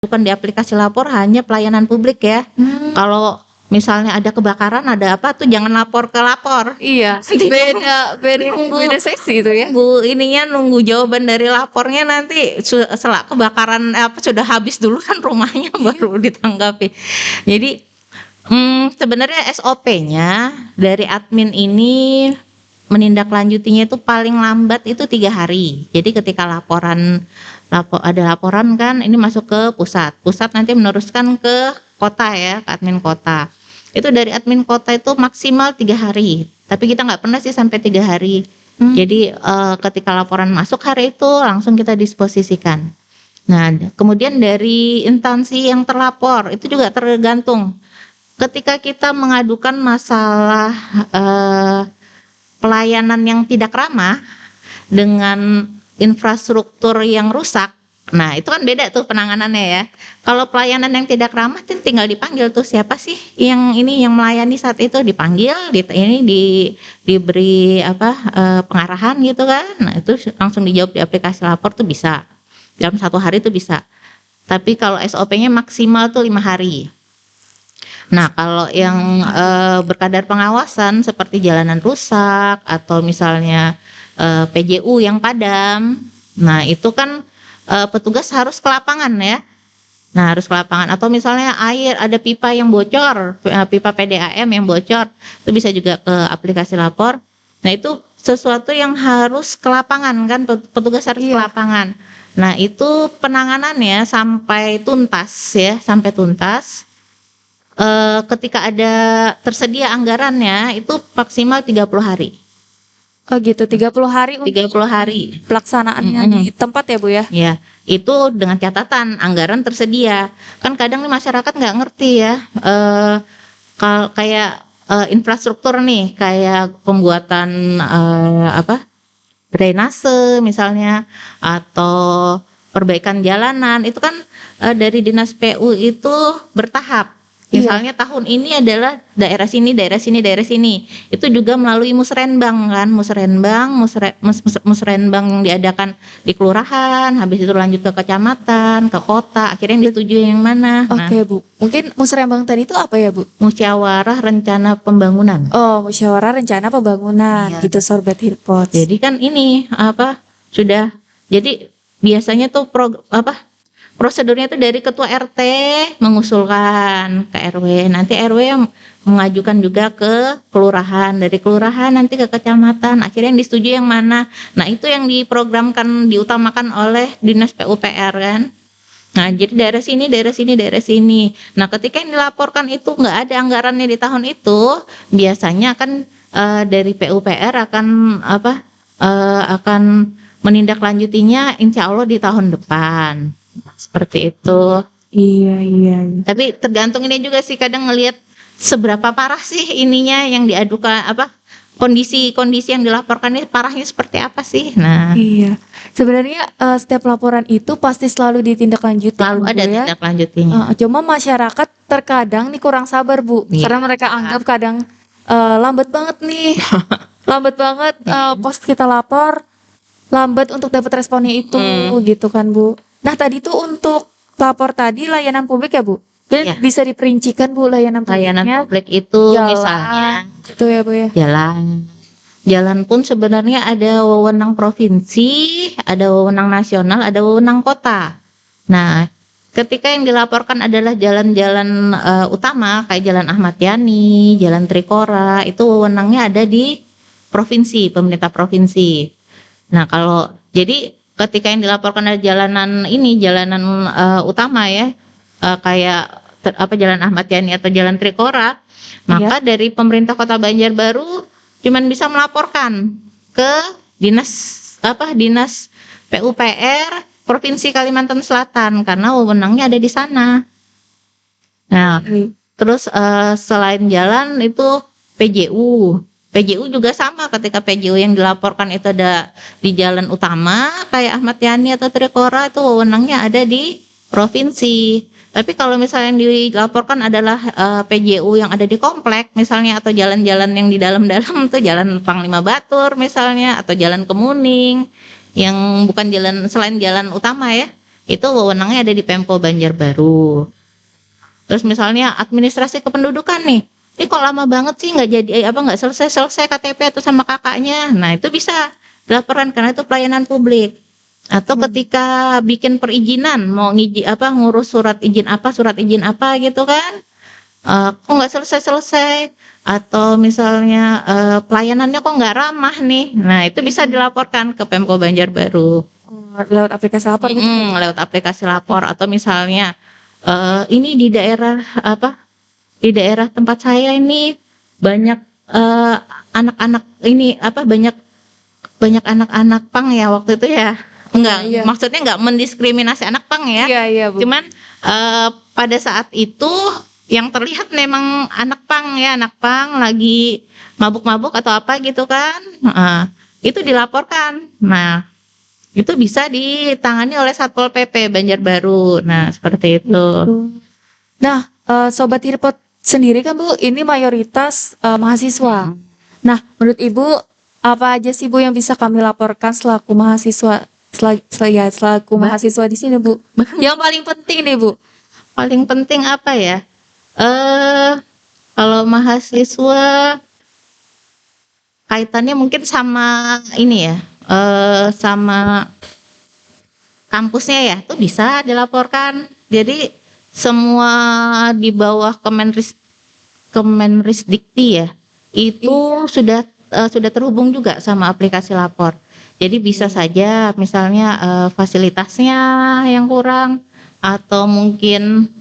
bukan di aplikasi lapor hanya pelayanan publik ya. Kalau misalnya ada kebakaran, ada apa tuh jangan lapor ke lapor. Iya, beda seksi itu ya. Nunggu jawaban dari lapornya nanti setelah kebakaran sudah habis dulu kan rumahnya baru ditanggapi. Jadi sebenarnya SOP-nya dari admin ini menindaklanjutinya itu paling lambat itu 3 hari. Jadi ketika ada laporan kan ini masuk ke pusat nanti meneruskan ke kota ya, ke admin kota. Itu dari admin kota itu maksimal 3 hari, tapi kita nggak pernah sih sampai 3 hari. Jadi ketika laporan masuk hari itu langsung kita disposisikan. Nah kemudian dari instansi yang terlapor itu juga tergantung. Ketika kita mengadukan masalah pelayanan yang tidak ramah dengan infrastruktur yang rusak, nah itu kan beda tuh penanganannya ya. Kalau pelayanan yang tidak ramah tinggal dipanggil tuh siapa sih yang melayani saat itu, dipanggil, diberi pengarahan gitu kan. Nah itu langsung dijawab di aplikasi lapor tuh bisa dalam 1 hari tuh bisa. Tapi kalau SOP-nya maksimal tuh 5 hari. Nah kalau yang berkadar pengawasan seperti jalanan rusak atau misalnya PJU yang padam, nah itu kan petugas harus ke lapangan ya. Nah harus ke lapangan, atau misalnya air ada pipa yang bocor, pipa PDAM yang bocor, itu bisa juga ke aplikasi lapor. Nah itu sesuatu yang harus ke lapangan kan, petugas harus ke lapangan. Nah itu penanganannya sampai tuntas ya, sampai tuntas. Ketika ada tersedia anggarannya itu maksimal 30 hari. Oh gitu, 30 hari 30 hari pelaksanaannya di tempat ya Bu ya? Ya, itu dengan catatan anggaran tersedia. Kan kadang nih masyarakat nggak ngerti ya, kayak infrastruktur nih, kayak pembuatan drainase misalnya, atau perbaikan jalanan, itu kan dari Dinas PU itu bertahap. Misalnya tahun ini adalah daerah sini. Itu juga melalui musrenbang kan, musrenbang yang diadakan di kelurahan, habis itu lanjut ke kecamatan, ke kota, akhirnya yang disetujui yang mana. Oke, Bu. Mungkin musrenbang tadi itu apa ya, Bu? Musyawarah Rencana Pembangunan. Oh, musyawarah rencana pembangunan gitu, Sobat Hirpot. Jadi kan ini jadi biasanya tuh prosedurnya itu dari ketua RT mengusulkan ke RW, nanti RW yang mengajukan juga ke kelurahan, dari kelurahan nanti ke kecamatan, akhirnya yang disetujui yang mana. Nah itu yang diprogramkan, diutamakan oleh Dinas PUPR kan. Nah jadi daerah sini. Nah ketika yang dilaporkan itu nggak ada anggarannya di tahun itu, biasanya kan dari PUPR akan menindaklanjutinya insya Allah di tahun depan. Seperti itu. Iya. Tapi tergantung ini juga sih, kadang ngelihat seberapa parah sih ininya yang diadukan, kondisi yang dilaporkan ini parahnya seperti apa sih. Nah iya, sebenarnya setiap laporan itu pasti selalu ditindaklanjuti, selalu ada tindak-lanjutinya. Cuma masyarakat terkadang nih kurang sabar Bu, karena mereka anggap kadang lambat banget nih pas kita lapor, lambat untuk dapat responnya itu gitu kan Bu. Nah tadi tuh untuk lapor tadi layanan publik ya Bu, bisa diperincikan Bu layanan publik itu jalan, misalnya itu ya Bu ya. Jalan pun sebenarnya ada wewenang provinsi, ada wewenang nasional, ada wewenang kota. Nah ketika yang dilaporkan adalah jalan-jalan utama kayak Jalan Ahmad Yani, Jalan Trikora, itu wewenangnya ada di provinsi, pemerintah provinsi. Nah kalau jadi ketika yang dilaporkan ada jalanan utama ya, kayak Jalan Ahmad Yani atau Jalan Trikora, maka dari pemerintah Kota Banjarbaru cuman bisa melaporkan ke dinas PUPR Provinsi Kalimantan Selatan karena wewenangnya ada di sana. Nah, terus selain jalan itu PJU juga sama, ketika PJU yang dilaporkan itu ada di jalan utama kayak Ahmad Yani atau Trikora, itu wewenangnya ada di provinsi. Tapi kalau misalnya yang dilaporkan adalah PJU yang ada di komplek misalnya, atau jalan-jalan yang di dalam-dalam tuh Jalan Panglima Batur misalnya, atau Jalan Kemuning yang bukan selain jalan utama ya, itu wewenangnya ada di Pemko Banjarbaru. Terus misalnya administrasi kependudukan nih, ini kok lama banget sih nggak jadi nggak selesai KTP atau sama kakaknya. Nah itu bisa dilaporkan karena itu pelayanan publik. Atau ketika bikin perizinan mau ngurus surat izin apa gitu kan, kok nggak selesai. Atau misalnya pelayanannya kok nggak ramah nih. Nah itu bisa dilaporkan ke Pemko Banjarbaru. Lewat aplikasi lapor gitu. Lewat aplikasi lapor. Atau misalnya ini di daerah tempat saya ini banyak anak-anak ini banyak anak-anak pang ya waktu itu ya. Iya. Maksudnya enggak mendiskriminasi anak pang ya. Iya, Bu. Cuman pada saat itu yang terlihat memang anak pang lagi mabuk-mabuk atau apa gitu kan. Itu dilaporkan. Nah, itu bisa ditangani oleh Satpol PP Banjarbaru. Nah, seperti itu. Nah, Sobat Hirpot sendiri kan Bu, ini mayoritas mahasiswa. Nah, menurut Ibu apa aja sih Bu yang bisa kami laporkan selaku mahasiswa mahasiswa di sini Bu? Yang paling penting nih Bu. Paling penting apa ya? Kalau mahasiswa kaitannya mungkin sama ini ya, sama kampusnya ya, itu bisa dilaporkan. Jadi semua di bawah Kemenrisdikti ya, itu sudah terhubung juga sama aplikasi lapor. Jadi bisa saja misalnya fasilitasnya yang kurang atau mungkin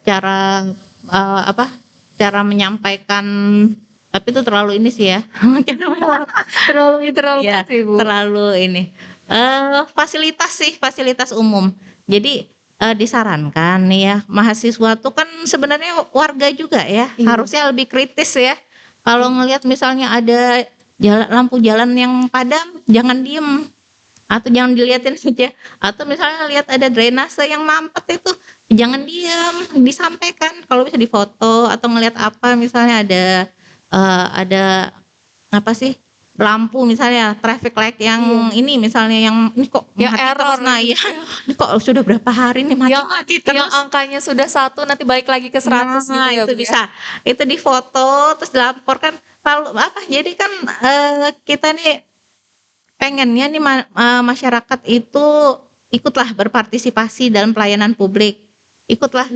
cara menyampaikan, tapi itu terlalu ini sih ya. Terlalu Ya, Bu. terlalu ini. Fasilitas umum. Jadi disarankan nih ya, mahasiswa tuh kan sebenarnya warga juga ya, harusnya lebih kritis ya. Kalau ngelihat misalnya ada lampu jalan yang padam, jangan diem atau jangan diliatin saja. Atau misalnya lihat ada drainase yang mampet itu, jangan diem, disampaikan. Kalau bisa difoto atau ngelihat apa misalnya ada lampu misalnya traffic light yang ini misalnya yang ini kok yang mati error. terus. Nah ya, ini kok sudah berapa hari nih mati terus. Yang angkanya sudah 1 nanti balik lagi ke 100 gitu ya, itu Bu, bisa. Itu difoto terus dilaporkan. Lalu jadi kan kita nih pengennya nih masyarakat itu ikutlah berpartisipasi dalam pelayanan publik. Ikutlah,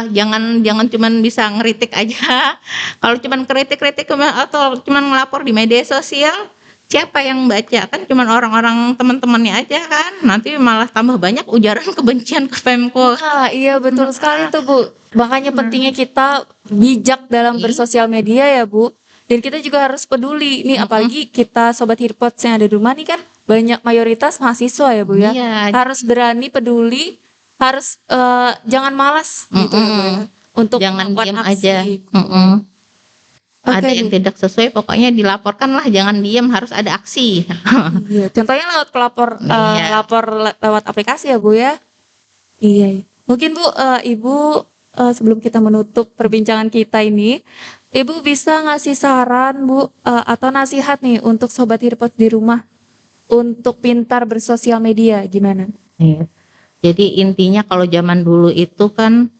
jangan cuman bisa ngeritik aja. Kalau cuman kritik atau cuman ngelapor di media sosial, siapa yang baca? Kan cuman orang-orang teman-temannya aja kan. Nanti malah tambah banyak ujaran kebencian ke Pemko. Iya betul sekali tuh Bu. Makanya pentingnya kita bijak dalam bersosial media ya Bu. Dan kita juga harus peduli nih, apalagi kita Sobat Hirpot yang ada di rumah nih kan banyak mayoritas mahasiswa ya Bu ya. Iya. Harus berani peduli, harus jangan malas gitu ya Bu ya. Untuk Jangan melakukan diam aksi. aja. Ada yang tidak sesuai pokoknya dilaporkan lah, jangan diam, harus ada aksi. Iya, contohnya lewat Iya. lapor lewat aplikasi ya Bu ya. Iya. Mungkin Bu, Ibu sebelum kita menutup perbincangan kita ini, Ibu bisa ngasih saran Bu atau nasihat nih untuk Sobat Hirpot di rumah untuk pintar bersosial media gimana? Iya. Jadi intinya kalau zaman dulu itu kan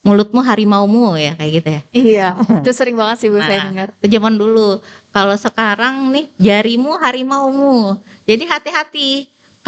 mulutmu harimaumu ya kayak gitu ya. Iya, itu sering banget sih Bu saya dengar. Itu zaman dulu. Kalau sekarang nih jarimu harimaumu. Jadi hati-hati.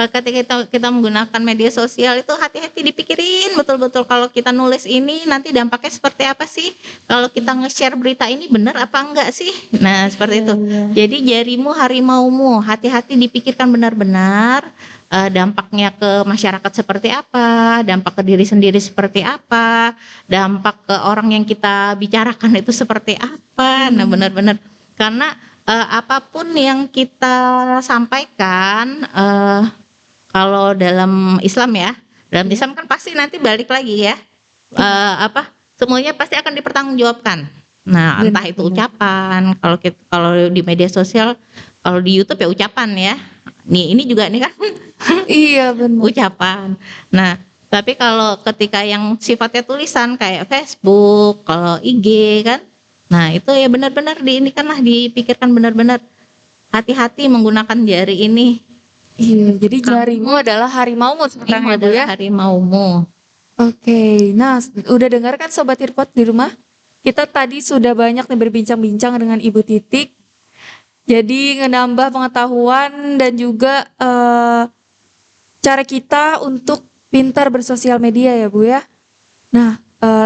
Ketika kita menggunakan media sosial itu hati-hati, dipikirin betul-betul kalau kita nulis ini nanti dampaknya seperti apa sih? Kalau kita nge-share berita ini benar apa enggak sih? Nah, seperti itu. Jadi jarimu harimaumu, hati-hati dipikirkan benar-benar. Dampaknya ke masyarakat seperti apa, dampak ke diri sendiri seperti apa, dampak ke orang yang kita bicarakan itu seperti apa. Nah, benar-benar karena apapun yang kita sampaikan, kalau dalam Islam ya, dalam Islam kan pasti nanti balik lagi ya, semuanya pasti akan dipertanggungjawabkan. Nah, entah itu ucapan, kalau di media sosial, kalau di YouTube ya ucapan ya. Nih ini juga nih kan Iya benar. ucapan. Nah, tapi kalau ketika yang sifatnya tulisan kayak Facebook, kalau IG kan, nah itu ya benar-benar dipikirkan benar-benar, hati-hati menggunakan jari ini. Iya, jadi jaringmu adalah harimaumu sekarang Ini ya Bu adalah ya. harimaumu. Oke, nah udah dengar kan Sobat Earpod di rumah? Kita tadi sudah banyak nih berbincang-bincang dengan Ibu Titik. Jadi ngenambah pengetahuan dan juga cara kita untuk pintar bersosial media ya Bu ya. Nah,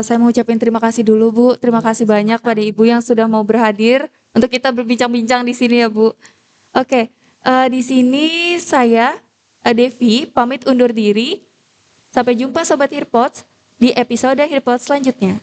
saya mau ucapin terima kasih dulu Bu. Terima kasih banyak pada Ibu yang sudah mau berhadir untuk kita berbincang-bincang di sini ya Bu. Oke, di sini saya Devi pamit undur diri. Sampai jumpa Sobat Earpods di episode Earpods selanjutnya.